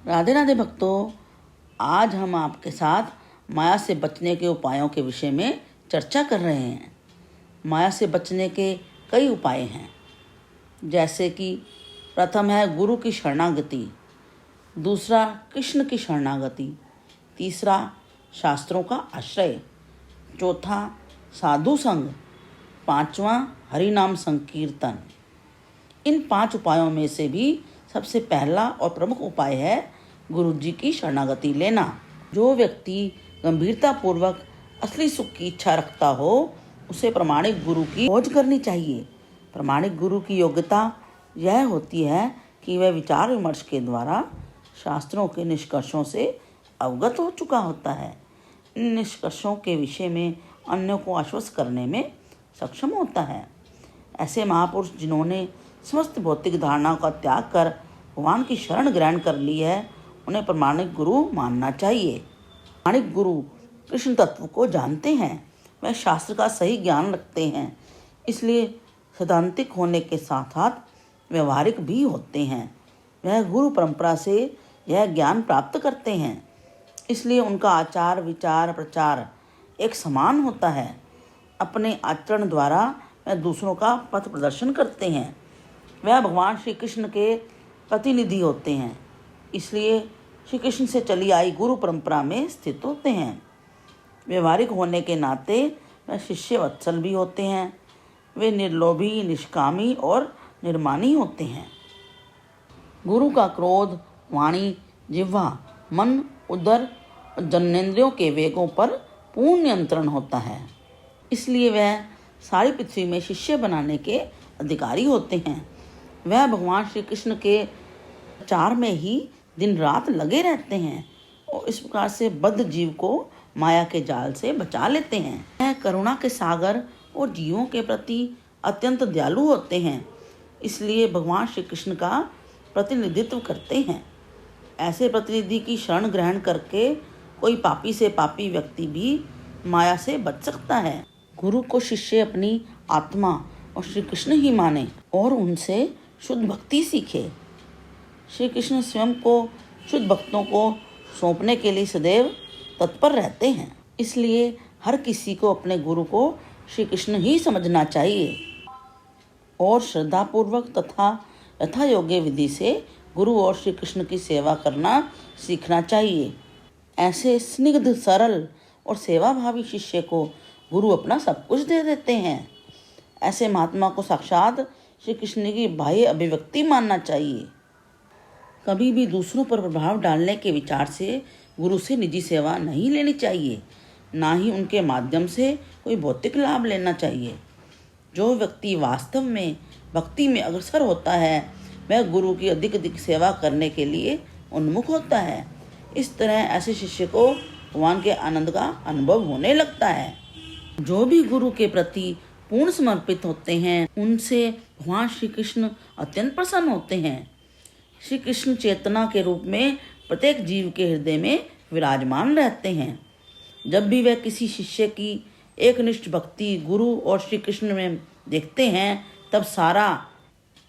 राधे राधे भक्तों, आज हम आपके साथ माया से बचने के उपायों के विषय में चर्चा कर रहे हैं। माया से बचने के कई उपाय हैं, जैसे कि प्रथम है गुरु की शरणागति, दूसरा कृष्ण की शरणागति, तीसरा शास्त्रों का आश्रय, चौथा साधु संग, पांचवा हरि नाम संकीर्तन। इन 5 उपायों में से भी सबसे पहला और प्रमुख उपाय है गुरु जी की शरणागति लेना। जो व्यक्ति गंभीरतापूर्वक असली सुख की इच्छा रखता हो, उसे प्रामाणिक गुरु की खोज करनी चाहिए। प्रामाणिक गुरु की योग्यता यह होती है कि वह विचार विमर्श के द्वारा शास्त्रों के निष्कर्षों से अवगत हो चुका होता है। इन निष्कर्षों के विषय में अन्यों को आश्वस्त करने में सक्षम होता है। ऐसे महापुरुष जिन्होंने समस्त भौतिक धारणाओं का त्याग कर भगवान की शरण ग्रहण कर ली है, उन्हें प्रामाणिक गुरु मानना चाहिए। प्रामाणिक गुरु कृष्ण तत्व को जानते हैं, वह शास्त्र का सही ज्ञान रखते हैं, इसलिए सैद्धांतिक होने के साथ साथ व्यवहारिक भी होते हैं। वह गुरु परंपरा से यह ज्ञान प्राप्त करते हैं, इसलिए उनका आचार विचार प्रचार एक समान होता है। अपने आचरण द्वारा वह दूसरों का पथ प्रदर्शन करते हैं। वह भगवान श्री कृष्ण के प्रतिनिधि होते हैं, इसलिए श्री कृष्ण से चली आई गुरु परंपरा में स्थित होते हैं। व्यवहारिक होने के नाते वह शिष्य वत्सल भी होते हैं। वे निर्लोभी, निष्कामी और निर्मानी होते हैं। गुरु का क्रोध, वाणी, जिह्वा, मन, उदर और जननेंद्रियों के वेगों पर पूर्ण नियंत्रण होता है, इसलिए वह सारी पृथ्वी में शिष्य बनाने के अधिकारी होते हैं। वह भगवान श्री कृष्ण के प्रचार में ही दिन रात लगे रहते हैं और इस प्रकार से बद्ध जीव को माया के जाल से बचा लेते हैं। वह करुणा के सागर और जीवों के प्रति अत्यंत दयालु होते हैं, इसलिए भगवान श्री कृष्ण का प्रतिनिधित्व करते हैं। ऐसे प्रतिनिधि की शरण ग्रहण करके कोई पापी से पापी व्यक्ति भी माया से बच सकता है। गुरु को शिष्य अपनी आत्मा और श्री कृष्ण ही माने और उनसे शुद्ध भक्ति सीखे। श्री कृष्ण स्वयं को शुद्ध भक्तों को सौंपने के लिए सदैव तत्पर रहते हैं, इसलिए हर किसी को अपने गुरु को श्री कृष्ण ही समझना चाहिए और श्रद्धापूर्वक तथा यथा योग्य विधि से गुरु और श्री कृष्ण की सेवा करना सीखना चाहिए। ऐसे स्निग्ध, सरल और सेवाभावी शिष्य को गुरु अपना सब कुछ दे देते हैं। ऐसे महात्मा को साक्षात श्री कृष्ण की बाह्य अभिव्यक्ति मानना चाहिए। कभी भी दूसरों पर प्रभाव डालने के विचार से गुरु से निजी सेवा नहीं लेनी चाहिए, ना ही उनके माध्यम से कोई भौतिक लाभ लेना चाहिए। जो व्यक्ति वास्तव में भक्ति में अग्रसर होता है, वह गुरु की अधिक सेवा करने के लिए उन्मुख होता है। इस तरह ऐसे शिष्य को भगवान के आनंद का अनुभव होने लगता है। जो भी गुरु के प्रति पूर्ण समर्पित होते हैं, उनसे भगवान श्री कृष्ण अत्यंत प्रसन्न होते हैं। श्री कृष्ण चेतना के रूप में प्रत्येक जीव के हृदय में विराजमान रहते हैं। जब भी वह किसी शिष्य की एकनिष्ठ भक्ति गुरु और श्री कृष्ण में देखते हैं, तब सारा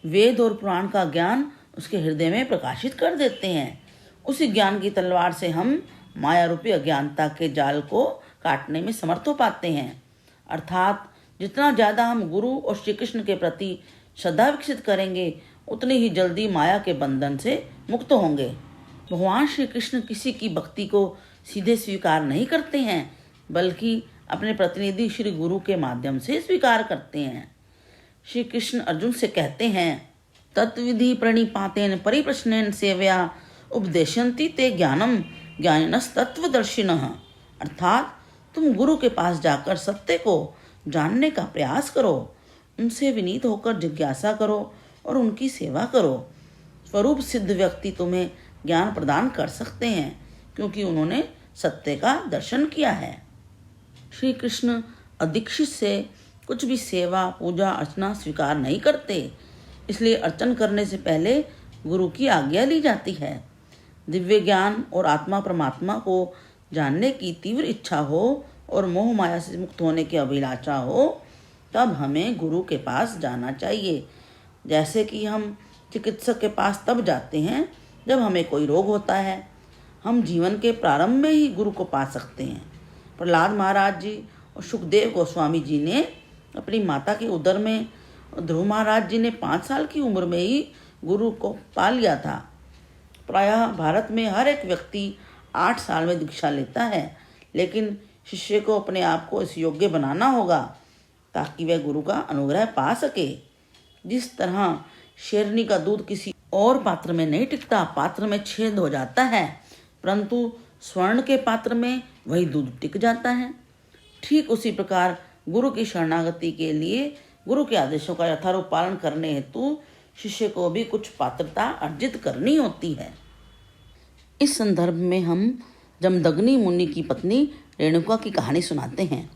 वेद और पुराण का ज्ञान उसके हृदय में प्रकाशित कर देते हैं। उसी ज्ञान की तलवार से हम माया रूपी अज्ञानता के जाल को काटने में समर्थ हो पाते हैं। अर्थात जितना ज़्यादा हम गुरु और श्री कृष्ण के प्रति श्रद्धा विकसित करेंगे, उतनी ही जल्दी माया के बंधन से मुक्त होंगे। भगवान श्री कृष्ण किसी की भक्ति को सीधे स्वीकार नहीं करते हैं, बल्कि अपने प्रतिनिधि श्री गुरु के माध्यम से स्वीकार करते हैं। श्री कृष्ण अर्जुन से कहते हैं, तत्विधि प्रणिपातेन परिप्रश्नेन सेवया उपदेशन्ति ते ज्ञानम ज्ञानिनस्तत्वदर्शिनः। अर्थात तुम गुरु के पास जाकर सत्य को जानने का प्रयास करो, उनसे विनीत होकर जिज्ञासा करो और उनकी सेवा करो। स्वरूप सिद्ध व्यक्ति तुम्हें ज्ञान प्रदान कर सकते हैं, क्योंकि उन्होंने सत्य का दर्शन किया है। श्री कृष्ण अदीक्षित से कुछ भी सेवा, पूजा, अर्चना स्वीकार नहीं करते, इसलिए अर्चन करने से पहले गुरु की आज्ञा ली जाती है। दिव्य ज्ञान और आत्मा परमात्मा को जानने की तीव्र इच्छा हो और मोह माया से मुक्त होने की अभिलाषा हो, तब हमें गुरु के पास जाना चाहिए। जैसे कि हम चिकित्सक के पास तब जाते हैं जब हमें कोई रोग होता है हम जीवन के प्रारंभ में ही गुरु को पा सकते हैं। प्रहलाद महाराज जी और सुखदेव गोस्वामी जी ने अपनी माता के उदर में, ध्रुव महाराज जी ने 5 साल की उम्र में ही गुरु को पा लिया था। प्रायः भारत में हर एक व्यक्ति 8 साल में दीक्षा लेता है, लेकिन शिष्य को अपने आप को इस योग्य बनाना होगा ताकि वह गुरु का अनुग्रह पा सके। जिस तरह शेरनी का दूध किसी और पात्र में नहीं टिकता, पात्र में छेद हो जाता है, परंतु स्वर्ण के पात्र में वही दूध टिक जाता है। ठीक उसी प्रकार गुरु की शरणागति के लिए गुरु के आदेशों का यथारूप पालन करने हेतु शिष्य को भी कुछ पात्रता अर्जित करनी होती है। इस संदर्भ में हम जमदग्नि मुनि की पत्नी रेणुका की कहानी सुनाते हैं।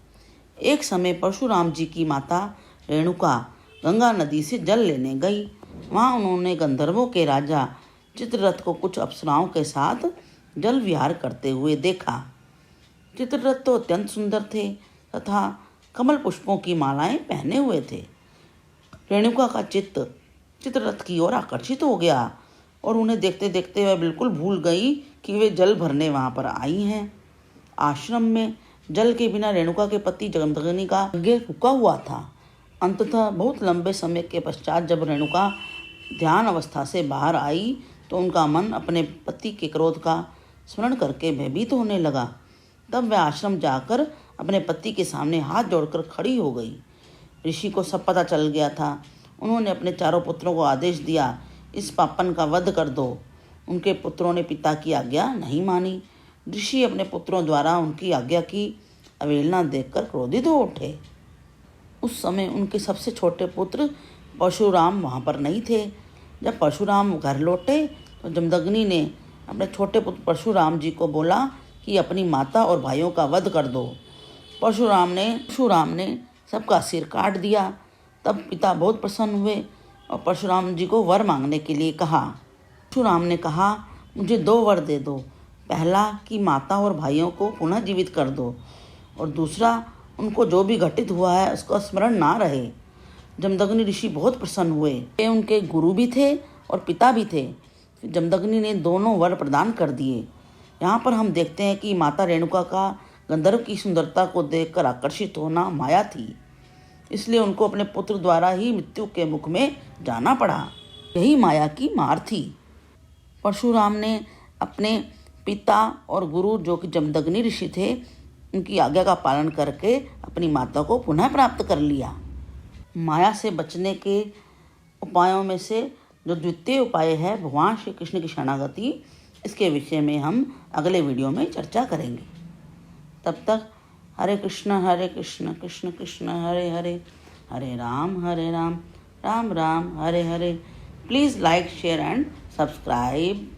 एक समय परशुराम जी की माता रेणुका गंगा नदी से जल लेने गई। वहाँ उन्होंने गंधर्वों के राजा चित्ररथ को कुछ अप्सराओं के साथ जल विहार करते हुए देखा। चित्ररथ तो अत्यंत सुंदर थे तथा कमल पुष्पों की मालाएं पहने हुए थे। रेणुका का चित्त चित्ररथ की ओर आकर्षित हो गया और उन्हें देखते देखते वह बिल्कुल भूल गई कि वे जल भरने वहाँ पर आई हैं। आश्रम में जल के बिना रेणुका के पति जमदग्नि का यज्ञ रुका हुआ था। अंततः बहुत लंबे समय के पश्चात जब रेणुका ध्यान अवस्था से बाहर आई तो उनका मन अपने पति के क्रोध का स्मरण करके भयभीत होने लगा। तब वह आश्रम जाकर अपने पति के सामने हाथ जोड़कर खड़ी हो गई। ऋषि को सब पता चल गया था। उन्होंने अपने चारों पुत्रों को आदेश दिया, इस पापन का वध कर दो। उनके पुत्रों ने पिता की आज्ञा नहीं मानी। ऋषि अपने पुत्रों द्वारा उनकी आज्ञा की अवहेलना देखकर क्रोधित हो उठे। उस समय उनके सबसे छोटे पुत्र परशुराम वहाँ पर नहीं थे। जब परशुराम घर लौटे तो जमदग्नि ने अपने छोटे पुत्र परशुराम जी को बोला कि अपनी माता और भाइयों का वध कर दो। परशुराम ने सबका सिर काट दिया। तब पिता बहुत प्रसन्न हुए और परशुराम जी को वर मांगने के लिए कहा। परशुराम ने कहा, मुझे 2 वर दे दो। पहला कि माता और भाइयों को पुनः जीवित कर दो, और दूसरा उनको जो भी घटित हुआ है उसका स्मरण ना रहे। जमदग्नि ऋषि बहुत प्रसन्न हुए। वे उनके गुरु भी थे और पिता भी थे। जमदग्नि ने दोनों वर प्रदान कर दिए। यहाँ पर हम देखते हैं कि माता रेणुका का गंधर्व की सुंदरता को देखकर आकर्षित होना माया थी, इसलिए उनको अपने पुत्र द्वारा ही मृत्यु के मुख में जाना पड़ा। यही माया की मार थी। परशुराम ने अपने पिता और गुरु जो कि जमदग्नि ऋषि थे उनकी आज्ञा का पालन करके अपनी माता को पुनः प्राप्त कर लिया। माया से बचने के उपायों में से जो द्वितीय उपाय है भगवान श्री कृष्ण की शरणागति, इसके विषय में हम अगले वीडियो में चर्चा करेंगे। तब तक Hare Krishna Krishna Krishna Hare Hare, Hare Ram Ram Ram Hare Hare. Please like, share and subscribe.